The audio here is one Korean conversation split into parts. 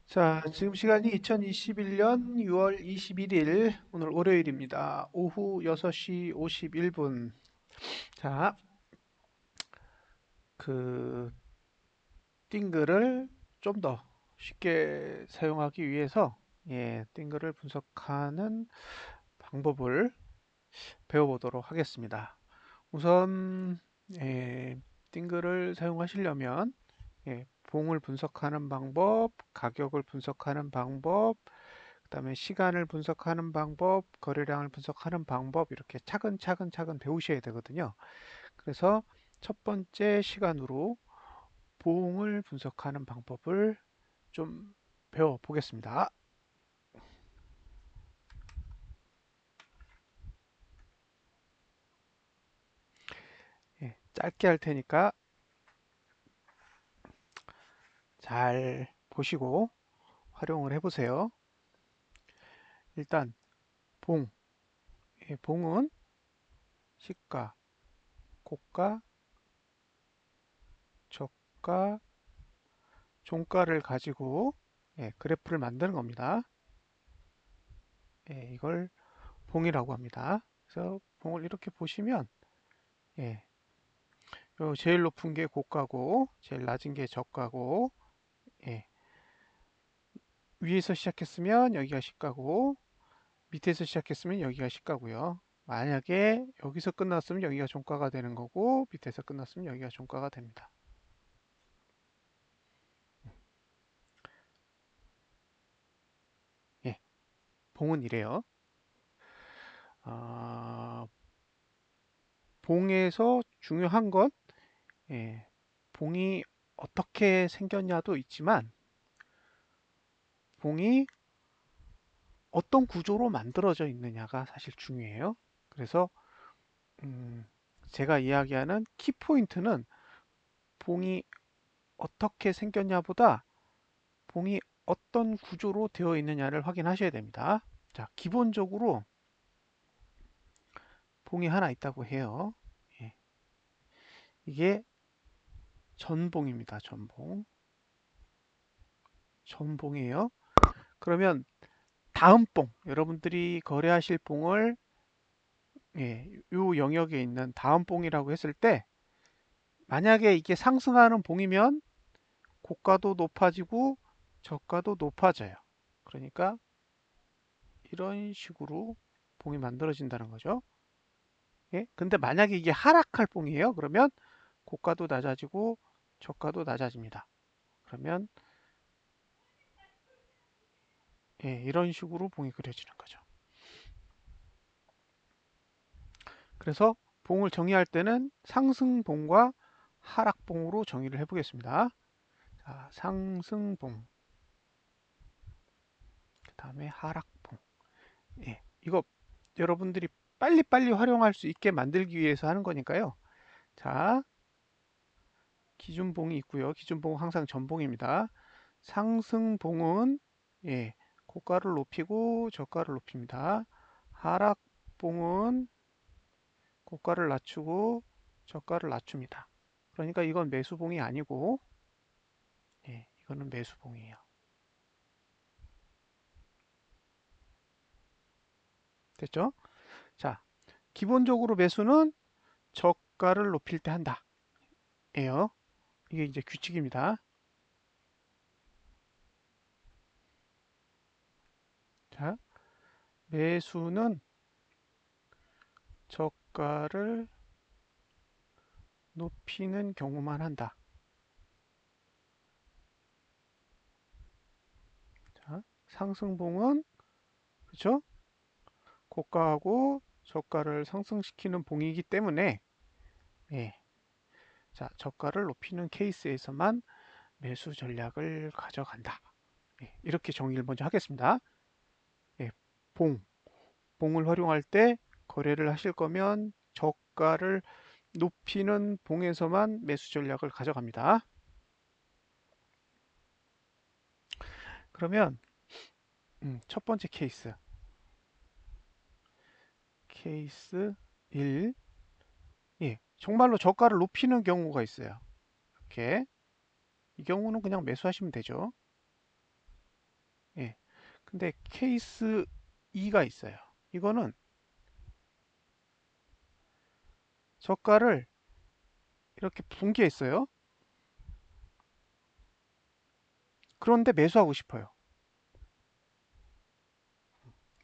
자, 지금 시간이 2021년 6월 21일, 오늘 월요일입니다. 오후 6시 51분. 자, 그, 띵글을 좀 더 쉽게 사용하기 위해서, 띵글을 분석하는 방법을 배워보도록 하겠습니다. 우선, 띵글을 사용하시려면, 봉을 분석하는 방법, 가격을 분석하는 방법, 그다음에 시간을 분석하는 방법, 거래량을 분석하는 방법 이렇게 차근차근 배우셔야 되거든요. 그래서 첫 번째 시간으로 보응을 분석하는 방법을 좀 배워보겠습니다. 짧게 할 테니까 잘 보시고 활용을 해보세요. 일단 봉, 봉은 시가, 고가, 저가, 종가를 가지고 그래프를 만드는 겁니다. 이걸 봉이라고 합니다. 그래서 봉을 이렇게 보시면 예, 요 제일 높은 게 고가고 제일 낮은 게 저가고 예, 위에서 시작했으면 여기가 시가고 밑에서 시작했으면 여기가 시가고요. 만약에 여기서 끝났으면 여기가 종가가 되는 거고 밑에서 끝났으면 여기가 종가가 됩니다. 예, 봉은 이래요. 아, 봉에서 중요한 건 봉이 어떻게 생겼냐도 있지만 봉이 어떤 구조로 만들어져 있느냐가 사실 중요해요. 그래서 음, 제가 이야기하는 키포인트는 봉이 어떻게 생겼냐보다 봉이 어떤 구조로 되어 있느냐를 확인하셔야 됩니다. 자, 기본적으로 봉이 하나 있다고 해요. 예, 이게 전봉입니다. 전봉. 전봉이에요. 그러면 다음 봉, 여러분들이 거래하실 봉을 요 영역에 있는 다음 봉이라고 했을 때 만약에 이게 상승하는 봉이면 고가도 높아지고 저가도 높아져요. 그러니까 이런 식으로 봉이 만들어진다는 거죠. 예? 근데 만약에 이게 하락할 봉이에요. 그러면 고가도 낮아지고 저가도 낮아집니다. 그러면 이런 식으로 봉이 그려지는 거죠. 그래서 봉을 정의할 때는 상승봉과 하락봉으로 정의를 해보겠습니다. 자, 상승봉, 그 다음에 하락봉. 이거 여러분들이 빨리빨리 활용할 수 있게 만들기 위해서 하는 거니까요. 자, 기준봉이 있고요. 기준봉은 항상 전봉입니다. 상승봉은 고가를 높이고 저가를 높입니다. 하락봉은 고가를 낮추고 저가를 낮춥니다. 그러니까 이건 매수봉이 아니고 이거는 매수봉이에요. 됐죠? 자, 기본적으로 매수는 저가를 높일 때 한다. 예요. 이게 이제 규칙입니다. 자, 매수는 저가를 높이는 경우만 한다. 자, 상승봉은 그렇죠? 고가하고 저가를 상승시키는 봉이기 때문에 예, 자, 저가를 높이는 케이스에서만 매수 전략을 가져간다. 이렇게 정의를 먼저 하겠습니다. 예, 봉, 봉을 활용할 때 거래를 하실 거면 저가를 높이는 봉에서만 매수 전략을 가져갑니다. 그러면 첫 번째 케이스 1, 정말로 저가를 높이는 경우가 있어요. 이렇게 이 경우는 그냥 매수하시면 되죠. 근데 케이스 2가 있어요. 이거는 저가를 이렇게 붕괴했어요. 그런데 매수하고 싶어요.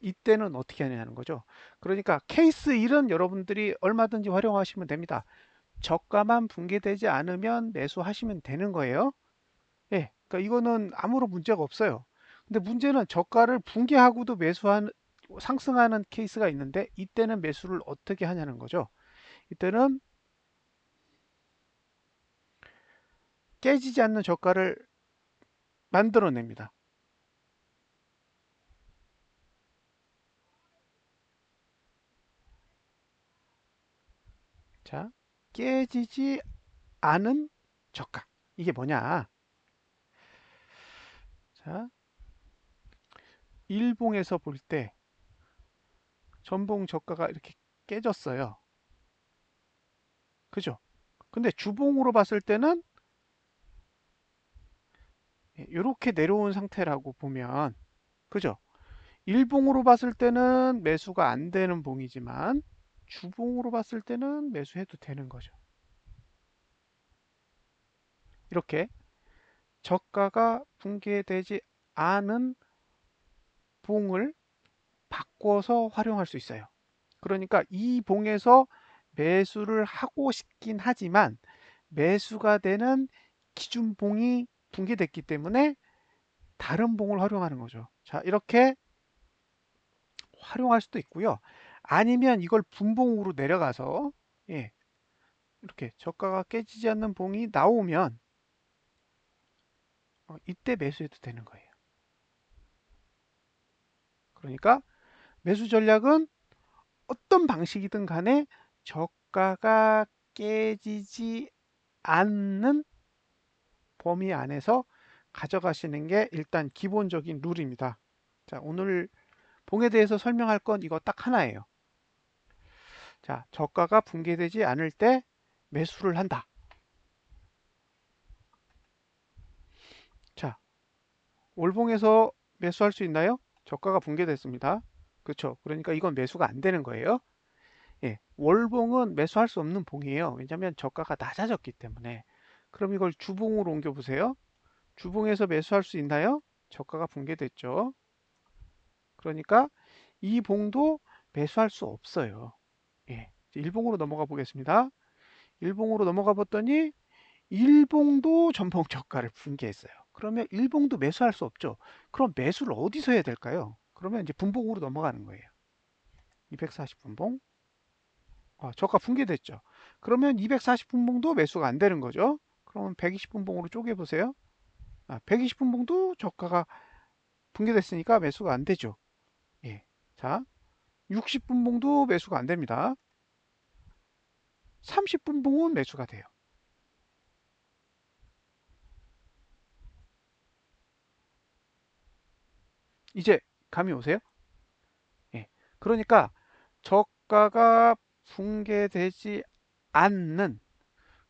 이때는 어떻게 하냐는 거죠. 그러니까 케이스 1은 여러분들이 얼마든지 활용하시면 됩니다. 저가만 붕괴되지 않으면 매수하시면 되는 거예요. 예, 그러니까 이거는 아무런 문제가 없어요. 근데 문제는 저가를 붕괴하고도 상승하는 케이스가 있는데 이때는 매수를 어떻게 하냐는 거죠. 이때는 깨지지 않는 저가를 만들어냅니다. 자, 깨지지 않은 저가. 이게 뭐냐? 자, 일봉에서 볼 때 전봉 저가가 이렇게 깨졌어요. 그죠? 근데 주봉으로 봤을 때는 이렇게 내려온 상태라고 보면, 그죠? 일봉으로 봤을 때는 매수가 안 되는 봉이지만 주봉으로 봤을 때는 매수해도 되는 거죠. 이렇게 저가가 붕괴되지 않은 봉을 바꿔서 활용할 수 있어요. 그러니까 이 봉에서 매수를 하고 싶긴 하지만 매수가 되는 기준 봉이 붕괴됐기 때문에 다른 봉을 활용하는 거죠. 자, 이렇게 활용할 수도 있고요. 아니면 이걸 분봉으로 내려가서 예, 이렇게 저가가 깨지지 않는 봉이 나오면 이때 매수해도 되는 거예요. 그러니까 매수 전략은 어떤 방식이든 간에 저가가 깨지지 않는 범위 안에서 가져가시는 게 일단 기본적인 룰입니다. 자, 오늘 봉에 대해서 설명할 건 이거 딱 하나예요. 자, 저가가 붕괴되지 않을 때 매수를 한다. 자, 월봉에서 매수할 수 있나요? 저가가 붕괴됐습니다. 그렇죠. 그러니까 이건 매수가 안 되는 거예요. 예, 월봉은 매수할 수 없는 봉이에요. 왜냐하면 저가가 낮아졌기 때문에. 그럼 이걸 주봉으로 옮겨 보세요. 주봉에서 매수할 수 있나요? 저가가 붕괴됐죠. 그러니까 이 봉도 매수할 수 없어요. 예, 일봉으로 넘어가 보겠습니다. 일봉으로 넘어가 봤더니 일봉도 전봉 저가를 붕괴했어요. 그러면 일봉도 매수할 수 없죠. 그럼 매수를 어디서 해야 될까요? 그러면 이제 분봉으로 넘어가는 거예요. 240분봉. 저가 붕괴됐죠. 그러면 240분봉도 매수가 안 되는 거죠. 그러면 120분봉으로 쪼개보세요. 120분봉도 저가가 붕괴됐으니까 매수가 안 되죠. 예. 자, 60분봉도 매수가 안 됩니다. 30분봉은 매수가 돼요. 이제 감이 오세요? 예. 그러니까 저가가 붕괴되지 않는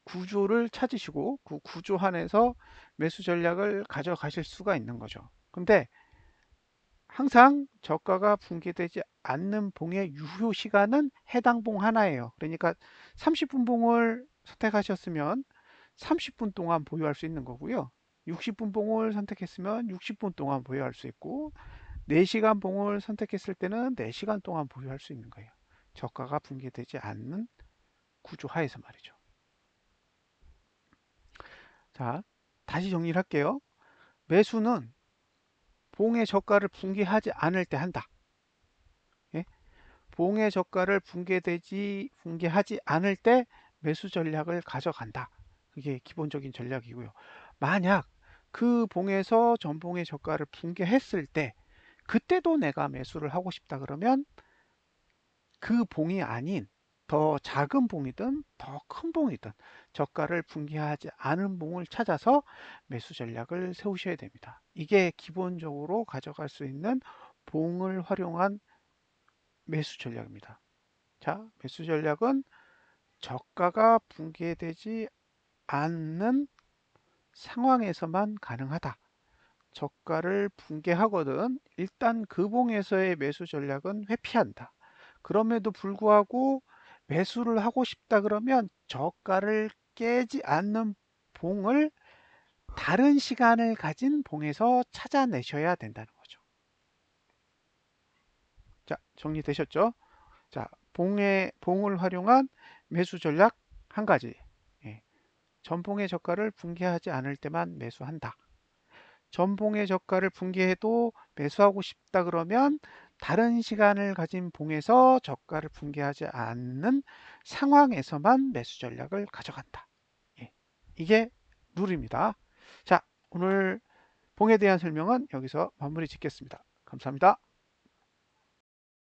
구조를 찾으시고 그 구조 안에서 매수 전략을 가져가실 수가 있는 거죠. 근데 항상 저가가 붕괴되지 않는 봉의 유효 시간은 해당 봉 하나예요. 그러니까 30분 봉을 선택하셨으면 30분 동안 보유할 수 있는 거고요. 60분 봉을 선택했으면 60분 동안 보유할 수 있고 4시간 봉을 선택했을 때는 4시간 동안 보유할 수 있는 거예요. 저가가 붕괴되지 않는 구조 하에서 말이죠. 자, 다시 정리를 할게요. 매수는 봉의 저가를 붕괴하지 않을 때 한다. 예? 봉의 저가를 붕괴하지 않을 때 매수 전략을 가져간다. 그게 기본적인 전략이고요. 만약 그 봉에서 전봉의 저가를 붕괴했을 때 그때도 내가 매수를 하고 싶다 그러면 그 봉이 아닌 더 작은 봉이든 더 큰 봉이든 저가를 붕괴하지 않은 봉을 찾아서 매수 전략을 세우셔야 됩니다. 이게 기본적으로 가져갈 수 있는 봉을 활용한 매수 전략입니다. 자, 매수 전략은 저가가 붕괴되지 않는 상황에서만 가능하다. 저가를 붕괴하거든 일단 그 봉에서의 매수 전략은 회피한다. 그럼에도 불구하고 매수를 하고 싶다 그러면 저가를 깨지 않는 봉을 다른 시간을 가진 봉에서 찾아내셔야 된다는 거죠. 자, 정리되셨죠? 자, 봉을 활용한 매수 전략 한 가지. 예, 전봉의 저가를 붕괴하지 않을 때만 매수한다. 전봉의 저가를 붕괴해도 매수하고 싶다 그러면 다른 시간을 가진 봉에서 저가를 붕괴하지 않는 상황에서만 매수 전략을 가져간다. 예, 이게 룰입니다. 자, 오늘 봉에 대한 설명은 여기서 마무리 짓겠습니다. 감사합니다.